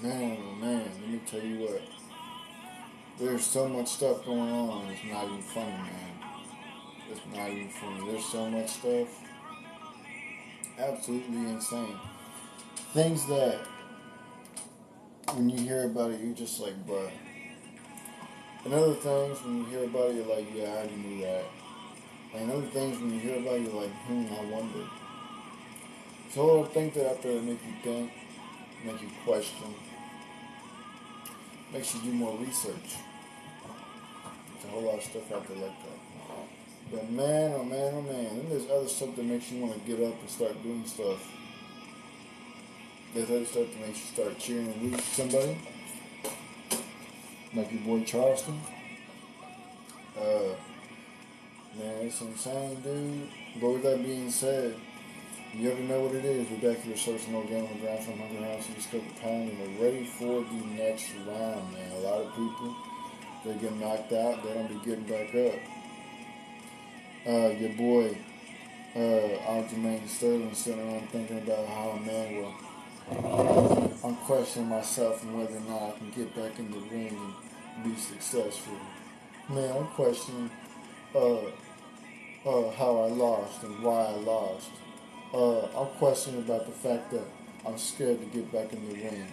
Man, oh man, let me tell you what. There's so much stuff going on, it's not even funny, man. It's not even funny. There's so much stuff. Absolutely insane. Things that, when you hear about it, you're just like, bruh. And other things, when you hear about it, you're like, yeah, I already knew that. And other things, when you hear about it, you're like, I wonder. So I think that out there make you think, make you question, makes you do more research. There's a whole lot of stuff out there like that. But man, oh man, oh man. Then there's other stuff that makes you want to get up and start doing stuff. There's other stuff that makes you start cheering and rooting for somebody. Like your boy Charleston. Uh, Man, it's insane, dude. But with that being said, you ever know what it is? We're back here searching no game on the ground from 100 rounds. We just got the pound and we're ready for the next round, man. A lot of people, they get knocked out. They don't be getting back up. Your boy, Aljamain Sterling sitting around thinking about how, man, well, I'm questioning myself and whether or not I can get back in the ring and be successful. Man, I'm questioning how I lost and why I lost. I'm questioning about the fact that I'm scared to get back in the ring.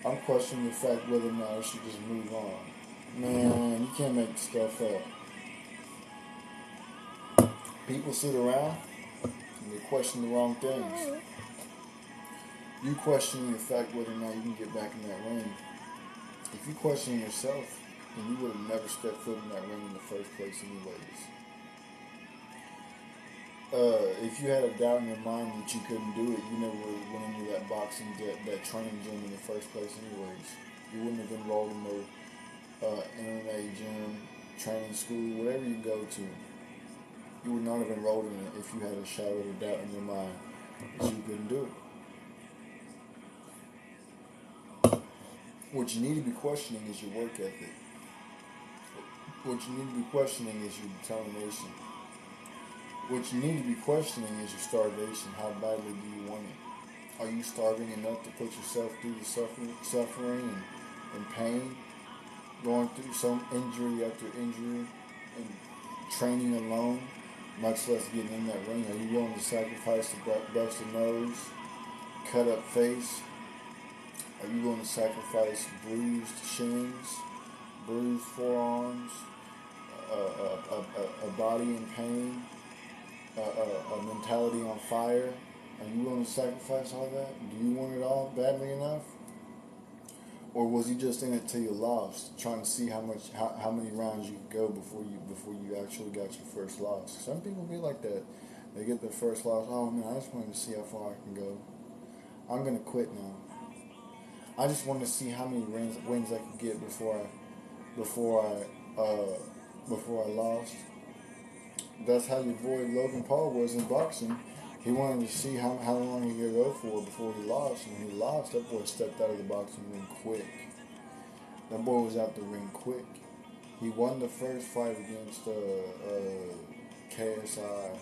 I'm questioning the fact whether or not I should just move on. Man, you can't make this stuff up. People sit around and they question the wrong things. You questioning the fact whether or not you can get back in that ring. If you question yourself, then you would have never stepped foot in that ring in the first place anyways. If you had a doubt in your mind that you couldn't do it, you never would have went into that boxing, that training gym in the first place anyways. You wouldn't have enrolled in no MMA gym, training school, whatever you go to. You would not have enrolled in it if you had a shadow of a doubt in your mind that you couldn't do it. What you need to be questioning is your work ethic. What you need to be questioning is your determination. What you need to be questioning is your starvation. How badly do you want it? Are you starving enough to put yourself through the suffering and pain, going through some injury after injury, and training alone, much less getting in that ring? Are you willing to sacrifice a busted nose, cut up face? Are you willing to sacrifice bruised shins, bruised forearms, a body in pain? A mentality on fire? Are you willing to sacrifice all that? Do you want it all badly enough? Or was he just in it till you lost, trying to see how many rounds you could go before you actually got your first loss? Some people be like that. They get their first loss. Oh man, I just wanted to see how far I can go. I'm gonna quit now. I just wanted to see how many wins I could get before I lost. That's how your boy Logan Paul was in boxing. He wanted to see how long he could go for before he lost. And when he lost, that boy stepped out of the boxing ring quick. That boy was out the ring quick. He won the first fight against KSI.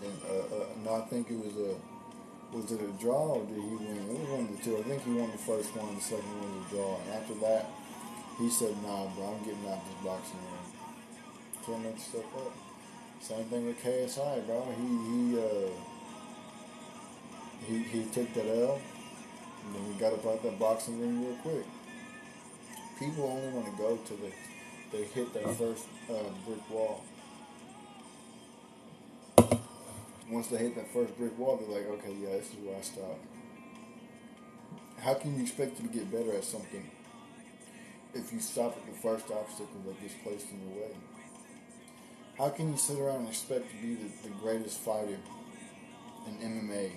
And no, I think it was it a draw or did he win? It was one of the two. I think he won the first one, the second one was a draw. And after that, he said, nah, bro, I'm getting out this boxing ring. Can't make stuff up. Same thing with KSI, bro. He took that L, and then he got up out that boxing ring real quick. People only want to go till they hit that first brick wall. Once they hit that first brick wall, they're like, okay, yeah, this is where I stop. How can you expect to get better at something if you stop at the first obstacle that gets placed in your way? How can you sit around and expect to be the greatest fighter in MMA,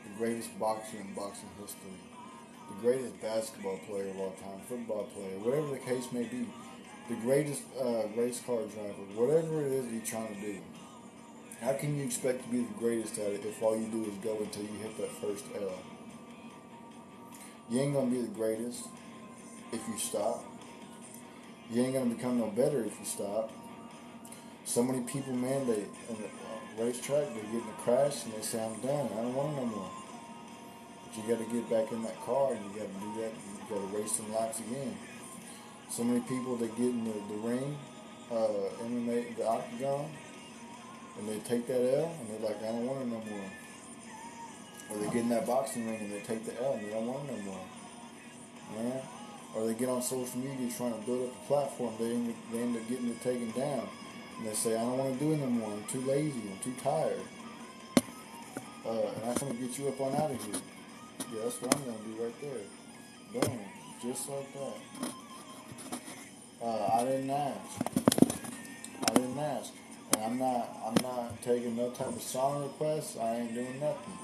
the greatest boxer in boxing history, the greatest basketball player of all time, football player, whatever the case may be, the greatest race car driver, whatever it is that you're trying to do? How can you expect to be the greatest at it if all you do is go until you hit that first L? You ain't going to be the greatest if you stop. You ain't going to become no better if you stop. So many people, man, they in the racetrack, they get in a crash and they say, I'm done. I don't want it no more. You got to get back in that car and you got to do that. And you got to race some laps again. So many people that get in the ring, MMA, the octagon, and they take that L and they're like, I don't want it no more. Or they get in that boxing ring and they take the L and they don't want it no more. Man. Or they get on social media trying to build up a platform. They end up getting it taken down. And they say, I don't want to do it no more. I'm too lazy. I'm too tired. And I'm going to get you up on out of here. Yeah, that's what I'm going to do right there. Boom. Just like that. I didn't ask. I didn't ask. And I'm not taking no type of song requests. I ain't doing nothing.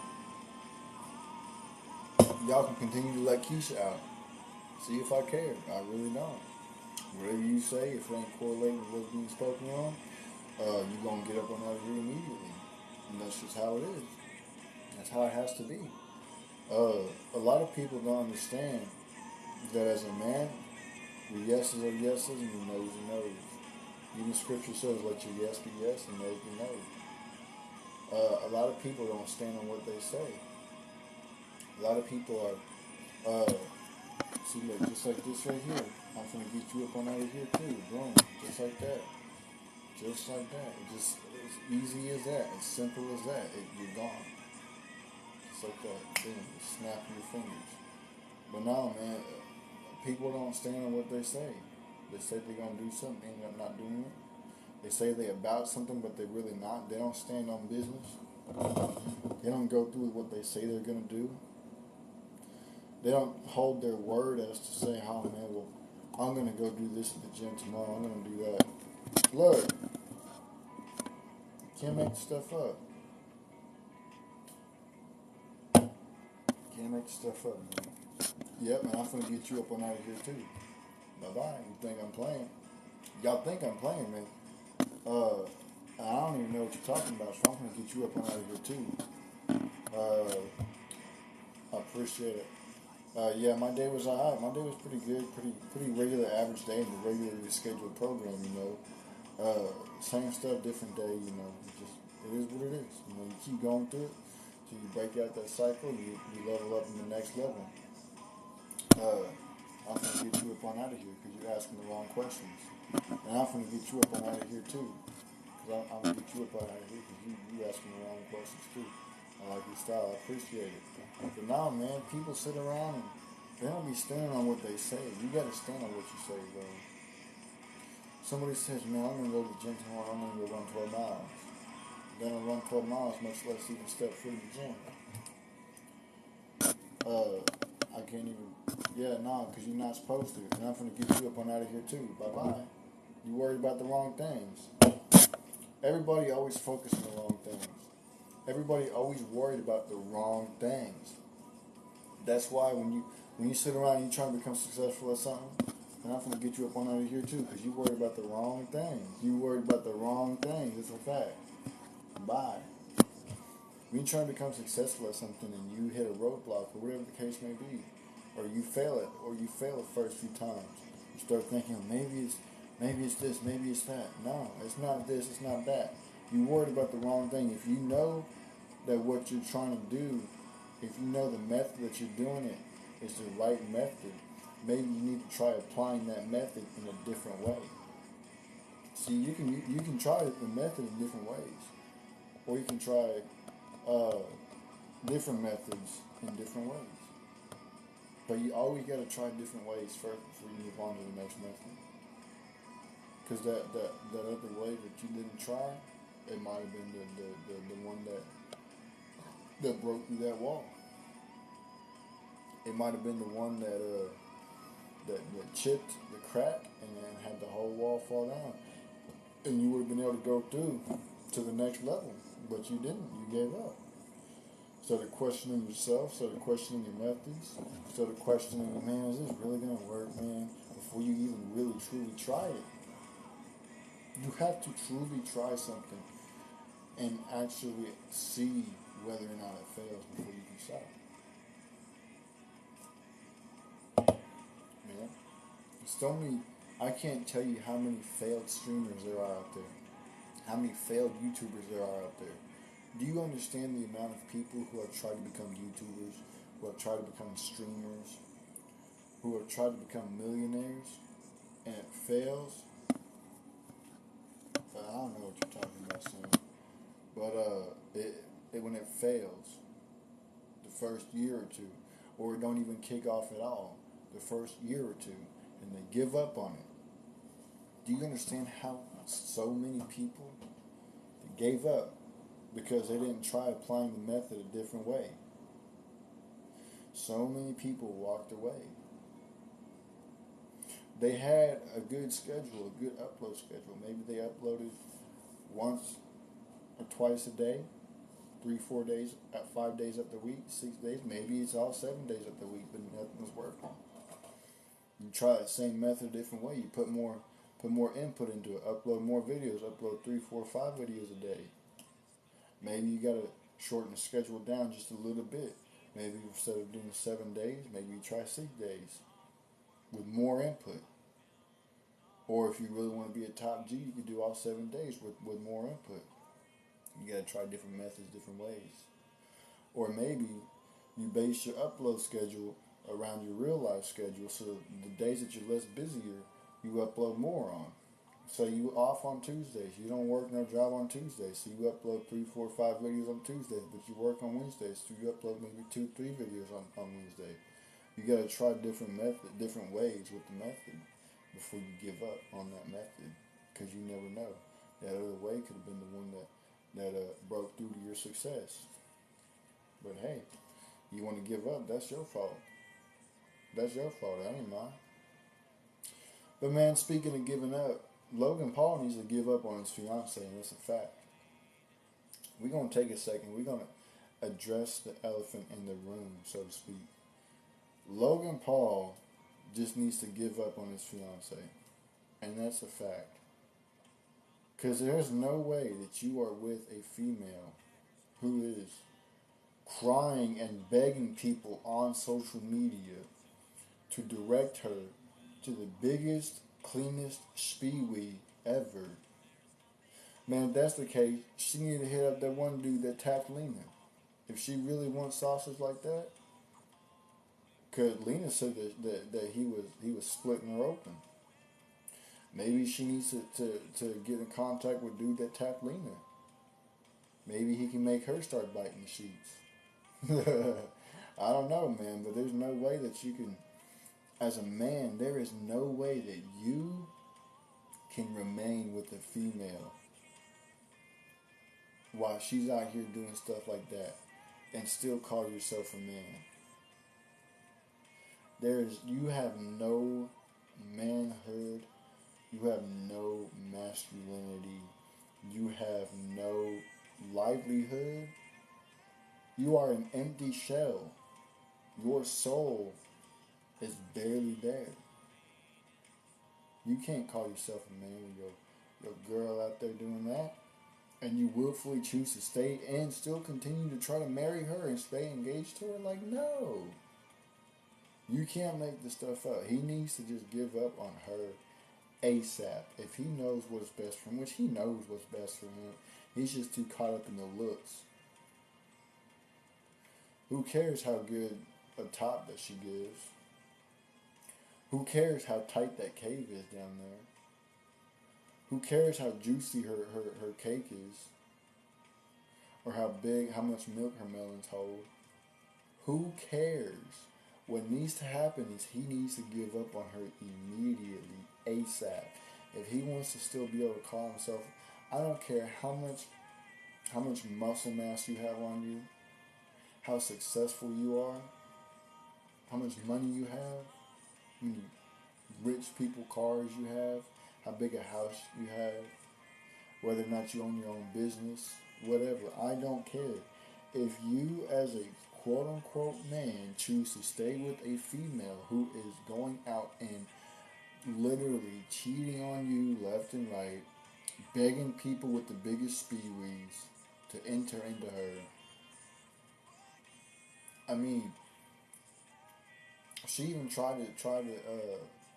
Y'all can continue to let Keisha out. See if I care. I really don't. Whatever you say, if it ain't correlating with what's being spoken on, you're going to get up on out of here immediately. And that's just how it is. That's how it has to be. A lot of people don't understand that as a man, your yeses are yeses and your no's are no's. Even scripture says, let your yes be yes and no be no. A lot of people don't stand on what they say. A lot of people are, see, look, just like this right here. I'm going to get you up on out of here too. Boom. Just like that. Just like that. It's as easy as that. As simple as that. You're gone. Just like that. Boom. Just snapping your fingers. But no, man, people don't stand on what they say. They say they're going to do something, they end up not doing it. They say they're about something, but they're really not. They don't stand on business. They don't go through what they say they're going to do. They don't hold their word as to say, oh man, well, I'm going to go do this at the gym tomorrow. I'm going to do that. Look, can't make stuff up. Can't make stuff up, man. Yep, and I'm going to get you up on out of here too. Bye-bye. You think I'm playing? Y'all think I'm playing, man. I don't even know what you're talking about, so I'm going to get you up on out of here too. I appreciate it. Yeah, my day was alright. My day was pretty good, pretty regular, average day in the regularly scheduled program. Same stuff, different day. It is what it is. You keep going through it till you break out that cycle. You level up in the next level. I'm gonna get you up on out of here because you're asking the wrong questions, and I'm gonna get you up on out of here too. Because I'm gonna get you up on out of here because you asking the wrong questions too. I like your style. I appreciate it. But now, man, people sit around and they don't be standing on what they say. You got to stand on what you say, bro. Somebody says, man, I'm going to go to the gym tomorrow. I'm going to go run 12 miles. Then I'll run 12 miles, much less even step foot in the gym. I can't even, because you're not supposed to. And I'm going to get you up on out of here, too. Bye-bye. You worried about the wrong things. Everybody always focused on the wrong things. Everybody always worried about the wrong things. That's why when you sit around and you trying to become successful at something, and I'm going to get you up on out of here too, because you worried about the wrong things. You worried about the wrong things. It's a fact. Bye. When you're trying to become successful at something and you hit a roadblock or whatever the case may be, or you fail the first few times, you start thinking, maybe it's this, maybe it's that. No, it's not this, it's not that. You worried about the wrong thing. If you know that what you're trying to do, if you know the method that you're doing it is the right method, maybe you need to try applying that method in a different way. See, you can try the method in different ways, or you can try different methods in different ways. But you always got to try different ways first before you move on to the next method. Because that other way that you didn't try, it might have been the one that broke through that wall. It might have been the one that chipped the crack and then had the whole wall fall down, and you would have been able to go through to the next level, but you didn't. You gave up. Started questioning yourself. Started questioning your methods. Started questioning, man, is this really gonna work, man? Before you even really truly try it, you have to truly try something and actually see whether or not it fails before you can stop. Yeah. So many, I can't tell you how many failed streamers there are out there. How many failed YouTubers there are out there. Do you understand the amount of people who have tried to become YouTubers, who have tried to become streamers, who have tried to become millionaires, and it fails. I don't know what you're talking about, son. But when it fails, the first year or two, or it don't even kick off at all, the first year or two, and they give up on it. Do you understand how so many people gave up because they didn't try applying the method a different way? So many people walked away. They had a good schedule, a good upload schedule. Maybe they uploaded once or twice a day, 3-4 days, 5 days of the week, 6 days. Maybe it's all 7 days of the week, but nothing was working. You try the same method a different way. You put more input into it. Upload more videos. Upload 3, 4, 5 videos a day. Maybe you gotta shorten the schedule down just a little bit. Maybe instead of doing 7 days, maybe you try 6 days with more input. Or if you really want to be a top G, you can do all 7 days with more input. You gotta try different methods, different ways. Or maybe you base your upload schedule around your real life schedule, so the days that you're less busier, you upload more on. So you off on Tuesdays, you don't work no job on Tuesdays, so you upload 3, 4, 5 videos on Tuesdays, but you work on Wednesdays, so you upload maybe 2, 3 videos on Wednesday. You gotta try different ways with the method before you give up on that method, because you never know. That other way could have been the one that broke through to your success. But hey, you want to give up, that's your fault. That's your fault, that ain't mine. But man, speaking of giving up, Logan Paul needs to give up on his fiance, and that's a fact. We're going to take a second. We're going to address the elephant in the room, so to speak. Logan Paul just needs to give up on his fiance, and that's a fact. Because there's no way that you are with a female who is crying and begging people on social media to direct her to the biggest, cleanest speedway ever. Man, if that's the case, she need to hit up that one dude that tapped Lena. If she really wants sausage like that, because Lena said that he was splitting her open. Maybe she needs to get in contact with dude that tapped Lena. Maybe he can make her start biting the sheets. I don't know, man, but there's no way that you can, as a man, there is no way that you can remain with a female while she's out here doing stuff like that and still call yourself a man. You have no manhood, you have no masculinity, you have no livelihood. You are an empty shell. Your soul is barely there. You can't call yourself a man with your girl out there doing that, and you willfully choose to stay and still continue to try to marry her and stay engaged to her. Like, no. You can't make this stuff up. He needs to just give up on her ASAP. If he knows what's best for him, which he knows what's best for him, he's just too caught up in the looks. Who cares how good a top that she gives? Who cares how tight that cave is down there? Who cares how juicy her cake is? Or how much milk her melons hold? Who cares? What needs to happen is he needs to give up on her immediately, ASAP. If he wants to still be able to call himself, I don't care how much muscle mass you have on you, how successful you are, how much money you have, how many rich people cars you have, how big a house you have, whether or not you own your own business, whatever. I don't care. If you as a quote-unquote man choose to stay with a female who is going out and literally cheating on you left and right, begging people with the biggest speedweeds to enter into her. I mean, she even tried to get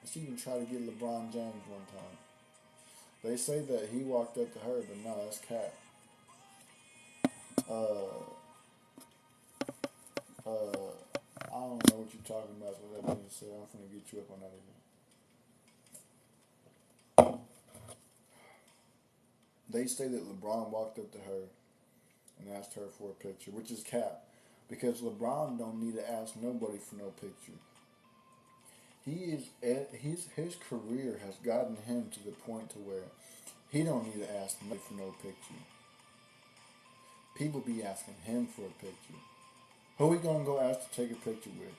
LeBron James one time. They say that he walked up to her, but no, that's cap. what you're talking about. So that being said, I'm finna get you up on out of here. They say that LeBron walked up to her and asked her for a picture, which is cap, because LeBron don't need to ask nobody for no picture. His career has gotten him to the point to where he don't need to ask nobody for no picture. People be asking him for a picture. Who he gonna go ask to take a picture with?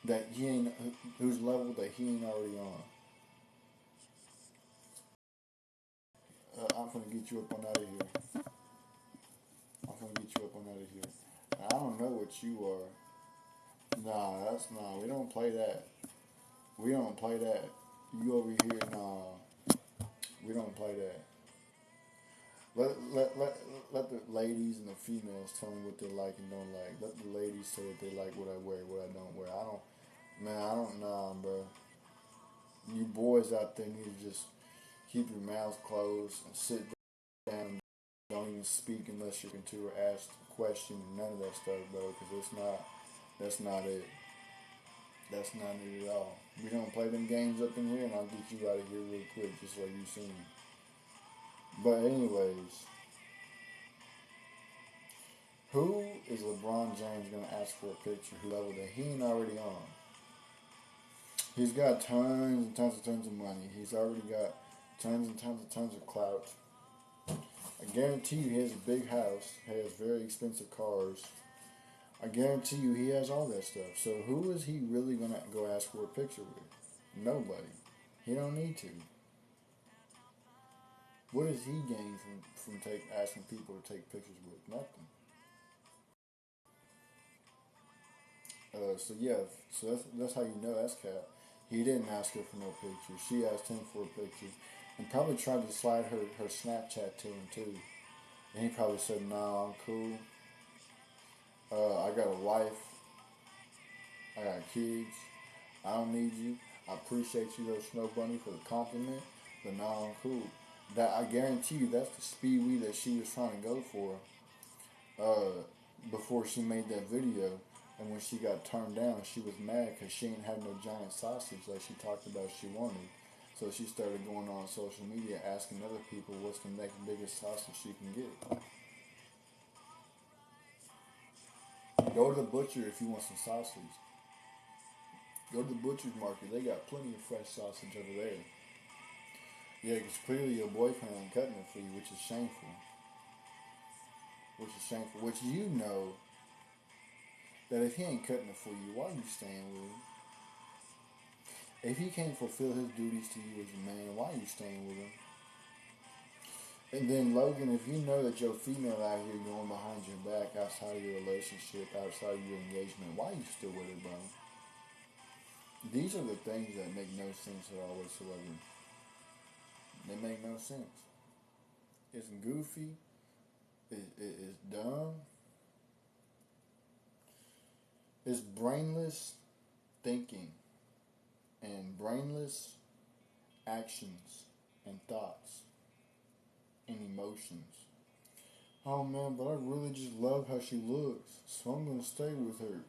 That he ain't, whose level that he ain't already on. I'm gonna get you up on out of here. I'm gonna get you up on out of here. I don't know what you are. Nah, that's nah. We don't play that. We don't play that. You over here, nah. We don't play that. Let the ladies and the females tell me what they like and don't like. Let the ladies say if they like what I wear, what I don't wear. I don't, nah, bro. You boys out there need to just keep your mouths closed and sit down. Don't even speak unless you're to or ask a question. None of that stuff, bro. Because that's not it. That's not it at all. We don't play them games up in here, and I'll get you out of here real quick, just like you seen. But anyways, who is LeBron James gonna ask for a picture who level that he ain't already on? He's got tons and tons of money. He's already got tons and tons of clout. I guarantee you he has a big house, he has very expensive cars. I guarantee you he has all that stuff. So who is he really going to go ask for a picture with? Nobody. He don't need to. What does he gain from asking people to take pictures with? Nothing. So that's how you know that's cap. He didn't ask her for no picture. She asked him for a picture, and probably tried to slide her Snapchat to him too. And he probably said, "Nah, I'm cool. I got a wife. I got kids. I don't need you. I appreciate you, little Snow Bunny, for the compliment, but nah, I'm cool." That I guarantee you, that's the speed that she was trying to go for before she made that video. And when she got turned down, she was mad because she ain't had no giant sausage like she talked about she wanted. So she started going on social media asking other people what's the next biggest sausage she can get. Go to the butcher if you want some sausage. Go to the butcher's market. They got plenty of fresh sausage over there. Yeah, because clearly your boyfriend ain't cutting it for you, which is shameful. Which you know that if he ain't cutting it for you, why are you staying with him? If he can't fulfill his duties to you as a man, why are you staying with him? And then Logan, if you know that your female out here going behind your back outside of your relationship, outside of your engagement, why are you still with her, bro? These are the things that make no sense at all whatsoever. They make no sense. It's goofy. It's dumb. It's brainless thinking and brainless actions and thoughts and emotions. Oh man, but I really just love how she looks, so I'm gonna stay with her.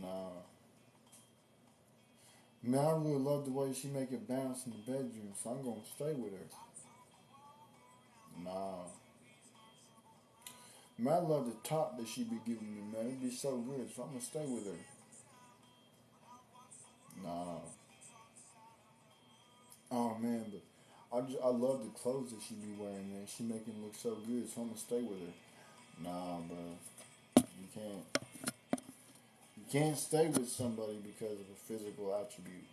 Nah. Man, I really love the way she make it bounce in the bedroom, so I'm gonna stay with her. Nah. Man, I love the top that she be giving me, man. It'd be so good, so I'm gonna stay with her. Nah. Oh man, but I love the clothes that she be wearing, man. She make it look so good, so I'm gonna stay with her. Nah, bro. You can't. You can't stay with somebody because of a physical attribute.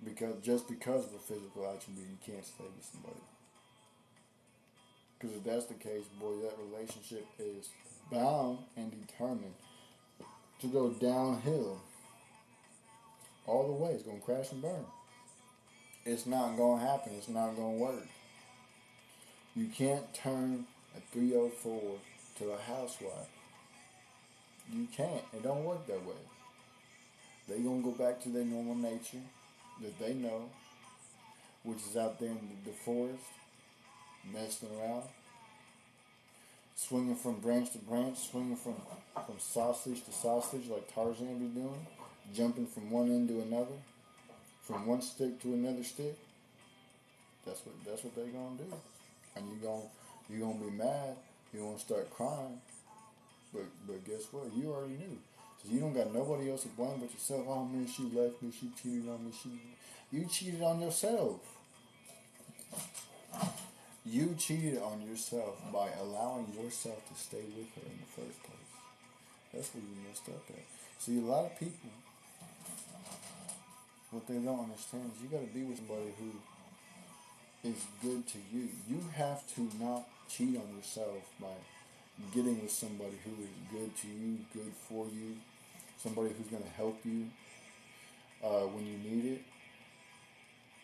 Because of a physical attribute, you can't stay with somebody. Because if that's the case, boy, that relationship is bound and determined to go downhill all the way. It's gonna crash and burn. It's not gonna happen. It's not gonna work. You can't turn a 304 to a housewife. You can't. It don't work that way. They gonna go back to their normal nature that they know, which is out there in the forest, messing around, swinging from branch to branch, swinging from sausage to sausage like Tarzan be doing, jumping from one end to another, from one stick to another stick. That's what they gonna do, and you gonna be mad. You gonna start crying, but guess what? You already knew. So you don't got nobody else to blame but yourself. Oh man, she left me. She cheated on me. You cheated on yourself. You cheated on yourself by allowing yourself to stay with her in the first place. That's where you messed up at. See, a lot of people, what they don't understand is you got to be with somebody who is good to you. You have to not cheat on yourself by getting with somebody who is good to you, good for you, somebody who's going to help you when you need it.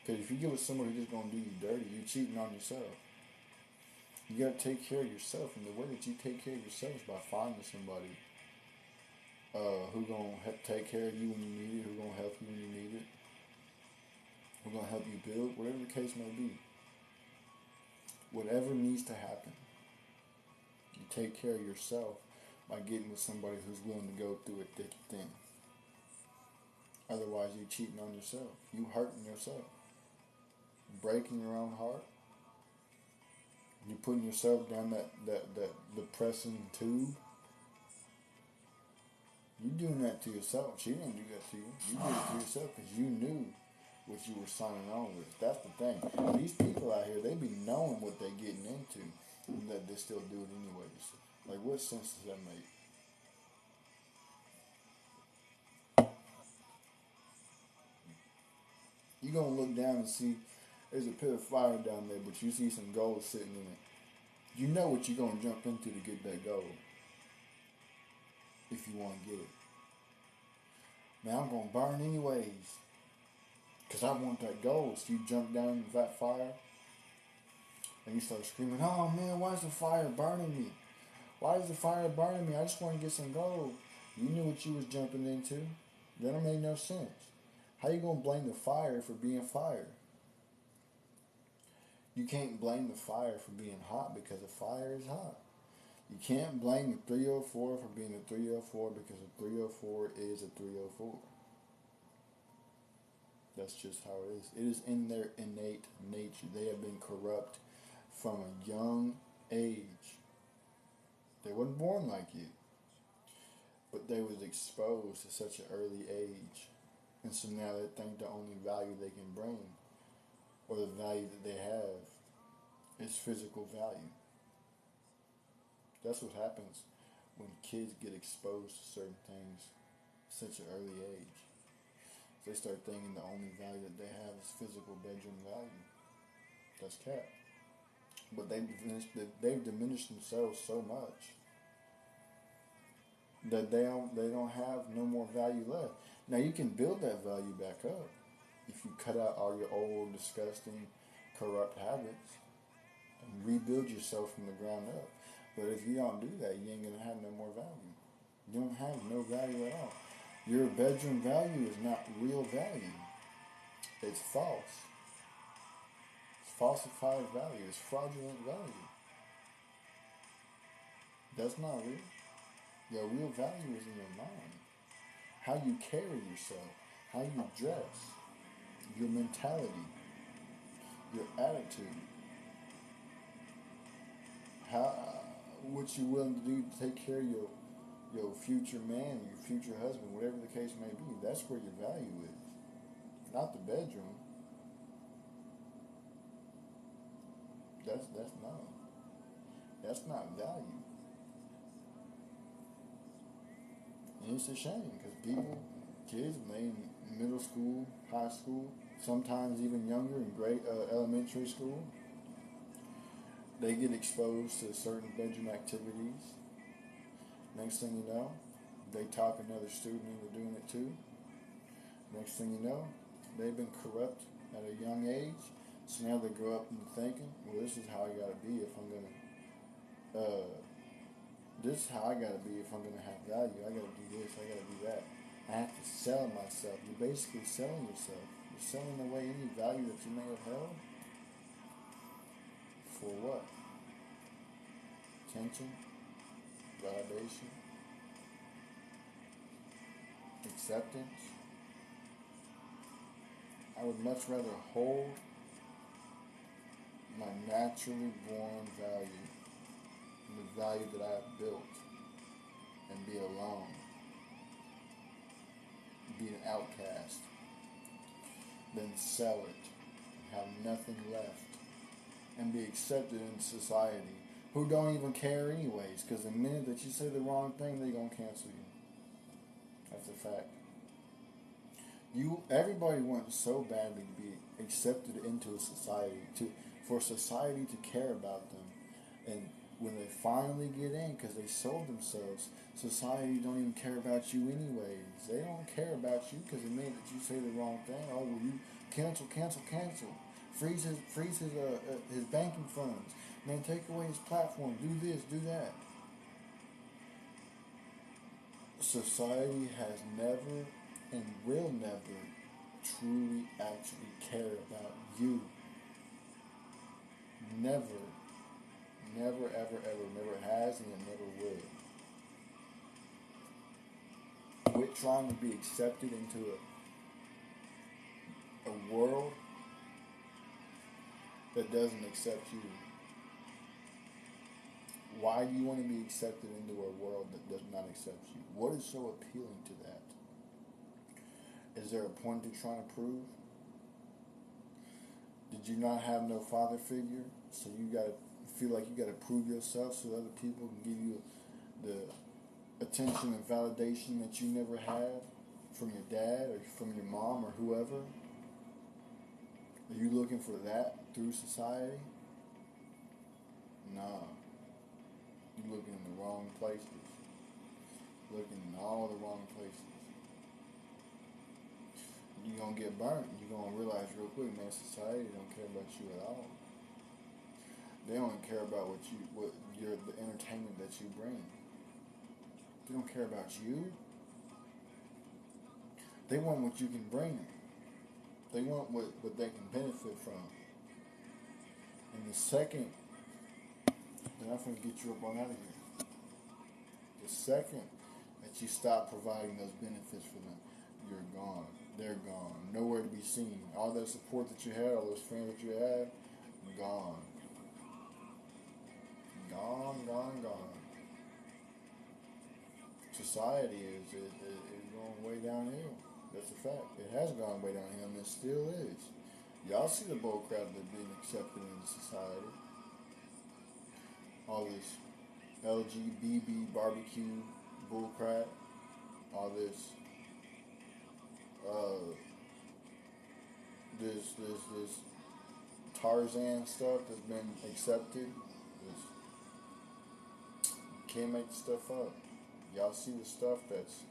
Because if you get with somebody who's just going to do you dirty, you're cheating on yourself. You got to take care of yourself, and the way that you take care of yourself is by finding somebody who's going to take care of you when you need it, who's going to help you when you need it, who's going to help you build, whatever the case may be. Whatever needs to happen, you take care of yourself by getting with somebody who's willing to go through it thick and thin. Otherwise, you're cheating on yourself. You hurting yourself. Breaking your own heart. You're putting yourself down that depressing tube. You're doing that to yourself. She didn't do that to you. You did it to yourself because you knew what you were signing on with. That's the thing. These people out here, they be knowing what they're getting into, and that they still do it anyways. Like, what sense does that make? You're going to look down and see there's a pit of fire down there, but you see some gold sitting in it. You know what you're going to jump into to get that gold. If you want to get it. Man, I'm going to burn anyways. Because I want that gold. So you jump down into that fire. And you start screaming, oh man, why is the fire burning me? Why is the fire burning me? I just want to get some gold. You knew what you was jumping into. That don't make no sense. How you going to blame the fire for being fire? You can't blame the fire for being hot because the fire is hot. You can't blame the 304 for being a 304 because a 304 is a 304. That's just how it is. It is in their innate nature. They have been corrupt from a young age. They weren't born like you. But they was exposed to such an early age. And so now they think the only value they can bring, or the value that they have, is physical value. That's what happens when kids get exposed to certain things at such an early age. They start thinking the only value that they have is physical bedroom value. That's cap. But they've diminished themselves so much that they don't have no more value left. Now you can build that value back up if you cut out all your old, disgusting, corrupt habits and rebuild yourself from the ground up. But if you don't do that, you ain't gonna have no more value. You don't have no value at all. Your bedroom value is not real value. It's false. It's falsified value. It's fraudulent value. That's not real. Your real value is in your mind. How you carry yourself. How you dress. Your mentality. Your attitude. What you're willing to do to take care of your future man, your future husband, whatever the case may be. That's where your value is. Not the bedroom. That's not value. And it's a shame because kids, when they in middle school, high school, sometimes even younger in elementary school, they get exposed to certain bedroom activities. Next thing you know, they talk another student into doing it too. Next thing you know, they've been corrupt at a young age. So now they grow up and thinking, well, this is how I gotta be if I'm gonna have value. I gotta do this, I gotta do that. I have to sell myself. You're basically selling yourself. You're selling away any value that you may have held. For what? Attention? validation, acceptance. I would much rather hold my naturally born value, and the value that I have built, and be alone, be an outcast, than sell it, have nothing left, and be accepted in society, who don't even care anyways, because the minute that you say the wrong thing, they're going to cancel you. That's a fact. Everybody wants so badly to be accepted into a society, for society to care about them. And when they finally get in, because they sold themselves, society don't even care about you anyways. They don't care about you because the minute that you say the wrong thing, oh, well, you cancel. Freeze his banking funds. Man, take away his platform. Do this, do that. Society has never and will never truly actually care about you. Never, ever, never has, and it never will. Quit trying to be accepted into a world that doesn't accept you. Why do you want to be accepted into a world that does not accept you? What is so appealing to that? Is there a point to trying to prove? Did you not have no father figure? So you gotta feel like you gotta prove yourself so other people can give you the attention and validation that you never had from your dad or from your mom or whoever? Are you looking for that through society? Nah. You're looking in the wrong places. Looking in all the wrong places. You're going to get burnt. You're going to realize real quick, man, society don't care about you at all. They don't care about the entertainment that you bring. They don't care about you. They want what you can bring. They want what they can benefit from. And the second, then I'm going to get you up on out of here. The second that you stop providing those benefits for them, you're gone. They're gone. Nowhere to be seen. All that support that you had, all those friends that you had, gone. Gone. Society is going way downhill. That's a fact. It has gone way downhill, and it still is. Y'all see the bull crap that's being accepted into society. All this LGBT barbecue bull crap. All this this Tarzan stuff that's been accepted. You can't make stuff up. Y'all see the stuff that's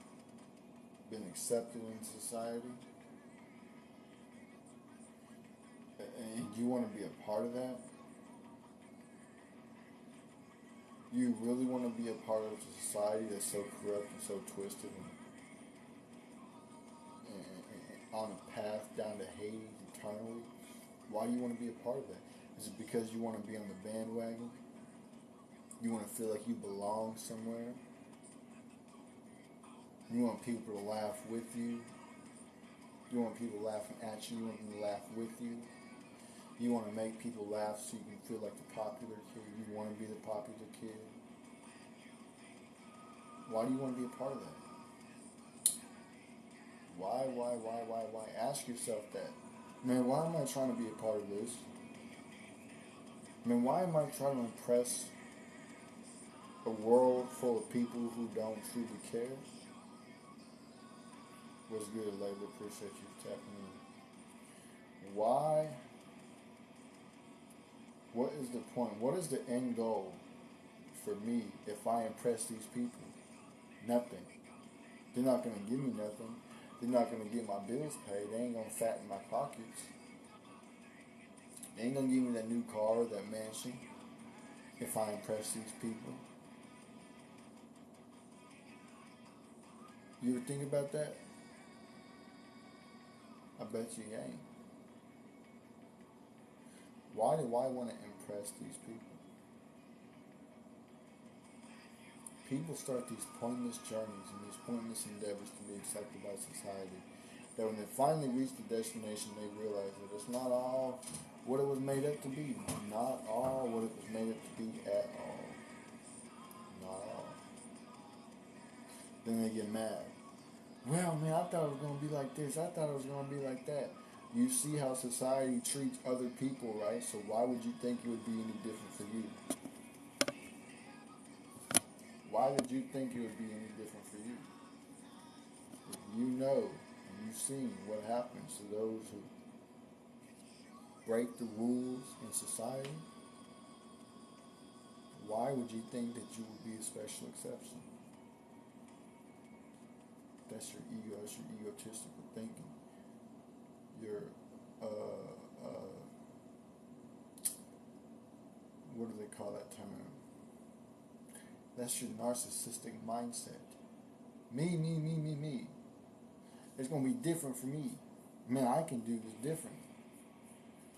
been accepted in society? And you want to be a part of that? You really want to be a part of a society that's so corrupt and so twisted and on a path down to Hades eternally? Why do you want to be a part of that? Is it because you want to be on the bandwagon? You want to feel like you belong somewhere? You want people to laugh with you? You want people laughing at you? You want them to laugh with you? You want to make people laugh so you can feel like the popular kid? You want to be the popular kid? Why do you want to be a part of that? Why? Ask yourself that. Man, why am I trying to be a part of this? Man, why am I trying to impress a world full of people who don't truly care? What's good, labor? Appreciate you tapping in. Why? What is the point? What is the end goal for me if I impress these people? Nothing. They're not going to give me nothing. They're not going to get my bills paid. They ain't going to fatten my pockets. They ain't going to give me that new car or that mansion if I impress these people. You ever think about that? I bet you ain't. Why do I want to impress these people? People start these pointless journeys and these pointless endeavors to be accepted by society. That when they finally reach the destination, they realize that it's not all what it was made up to be. Not all what it was made up to be at all. Not all. Then they get mad. Well, man, I thought it was going to be like this. I thought it was going to be like that. You see how society treats other people, right? So why would you think it would be any different for you? Why would you think it would be any different for you? If you know and you've seen what happens to those who break the rules in society, why would you think that you would be a special exception? That's your ego. That's your egotistical thinking. Your what do they call that term? That's your narcissistic mindset. Me, me, me, me, me. It's gonna be different for me. Man, I can do this different.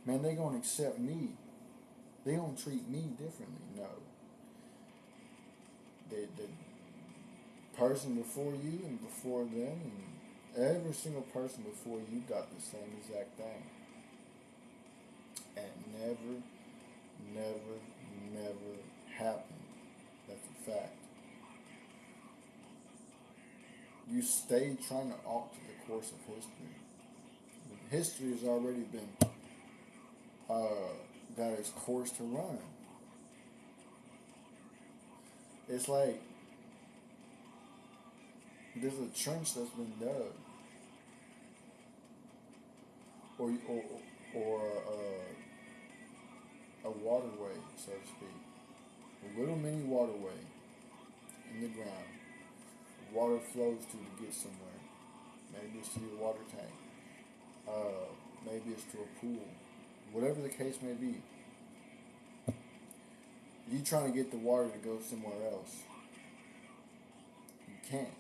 Man, they gonna accept me. They gonna treat me differently. No. The person before you and before them and every single person before you got the same exact thing. And never, never, never happened. That's a fact. You stay trying to alter the course of history. History has already been got its course to run. It's like there's a trench that's been dug, or a waterway, so to speak, a little mini waterway in the ground. Water flows to get somewhere. Maybe it's to your water tank. Maybe it's to a pool. Whatever the case may be. You trying to get the water to go somewhere else. You can't.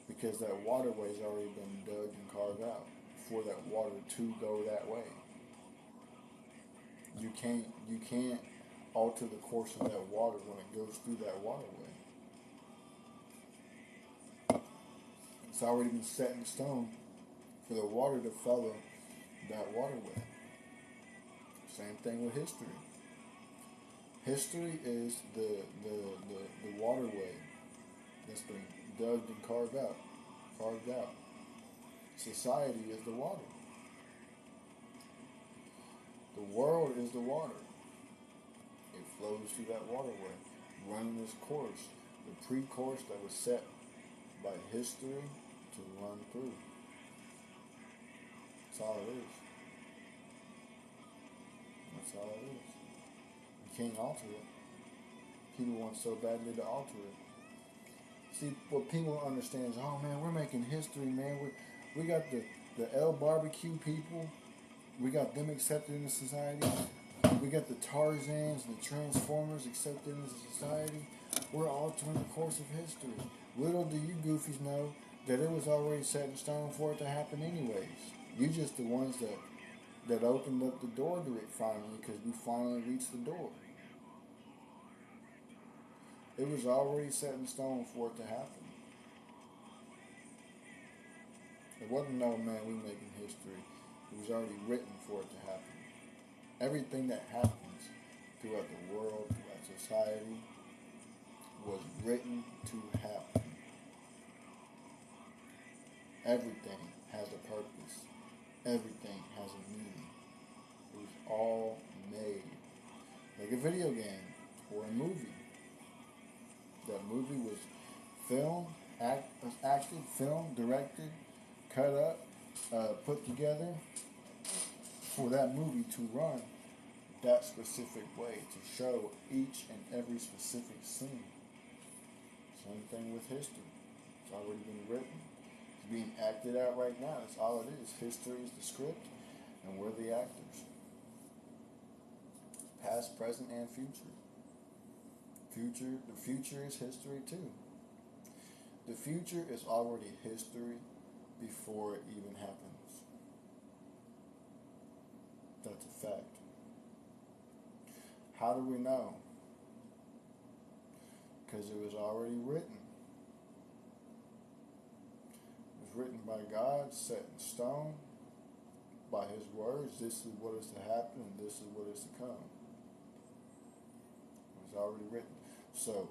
Because that waterway's already been dug and carved out for that water to go that way. You can't alter the course of that water when it goes through that waterway. It's already been set in stone for the water to follow that waterway. Same thing with history. History is the waterway that's been dug and carved out. Society is the water. The world is the water. It flows through that waterway, running its course, the pre-course that was set by history to run through. That's all it is. That's all it is. You can't alter it. People want so badly to alter it. See, what people don't understand is, oh man, we're making history, man. We got the L barbecue people. We got them accepted into society. We got the Tarzans and the Transformers accepted into society. We're altering the course of history. Little do you goofies know that it was already set in stone for it to happen anyways. You just the ones that opened up the door to it finally, because we finally reached the door. It was already set in stone for it to happen. It wasn't no man we making history. It was already written for it to happen. Everything that happens throughout the world, throughout society, was written to happen. Everything has a purpose. Everything has a meaning. It was all made. Like a video game or a movie. That movie was acted, filmed, directed, cut up, put together for that movie to run that specific way, to show each and every specific scene. Same thing with history. It's already been written. It's being acted out right now. That's all it is. History is the script, and we're the actors. Past, present, and future. The future is history too. The future is already history before it even happens. That's a fact. How do we know? Because it was already written. It was written by God, set in stone, by His words. This is what is to happen, and this is what is to come. It was already written. So,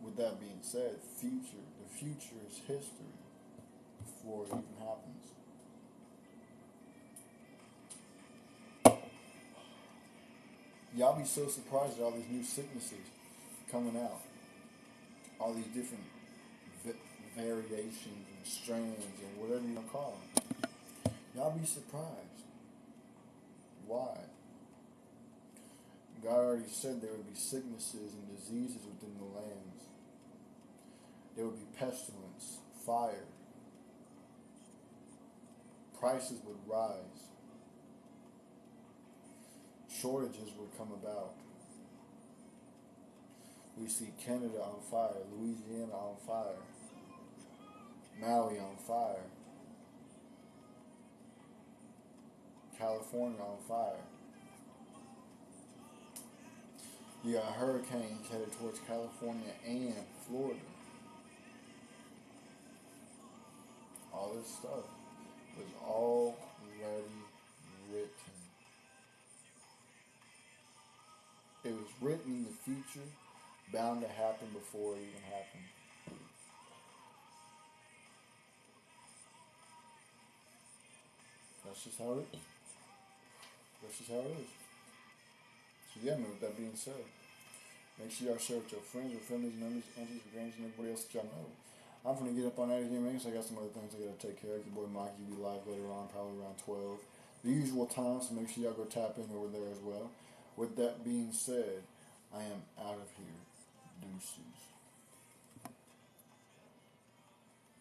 with that being said, the future is history before it even happens. Y'all be so surprised at all these new sicknesses coming out. All these different variations and strands and whatever you want to call them. Y'all be surprised. Why? God already said there would be sicknesses and diseases within the lands. There would be pestilence, fire. Prices would rise. Shortages would come about. We see Canada on fire, Louisiana on fire, Maui on fire, California on fire. You got hurricanes headed towards California and Florida. All this stuff was already written. It was written in the future, bound to happen before it even happened. That's just how it is. That's just how it is. So yeah, man, with that being said, make sure y'all share with your friends, your families, members, aunties, grannies, and everybody else that y'all know. I'm gonna get up on out of here, man, so I got some other things I gotta take care of. Your boy Mikey will be live later on, probably around 12. The usual time, so make sure y'all go tap in over there as well. With that being said, I am out of here. Deuces.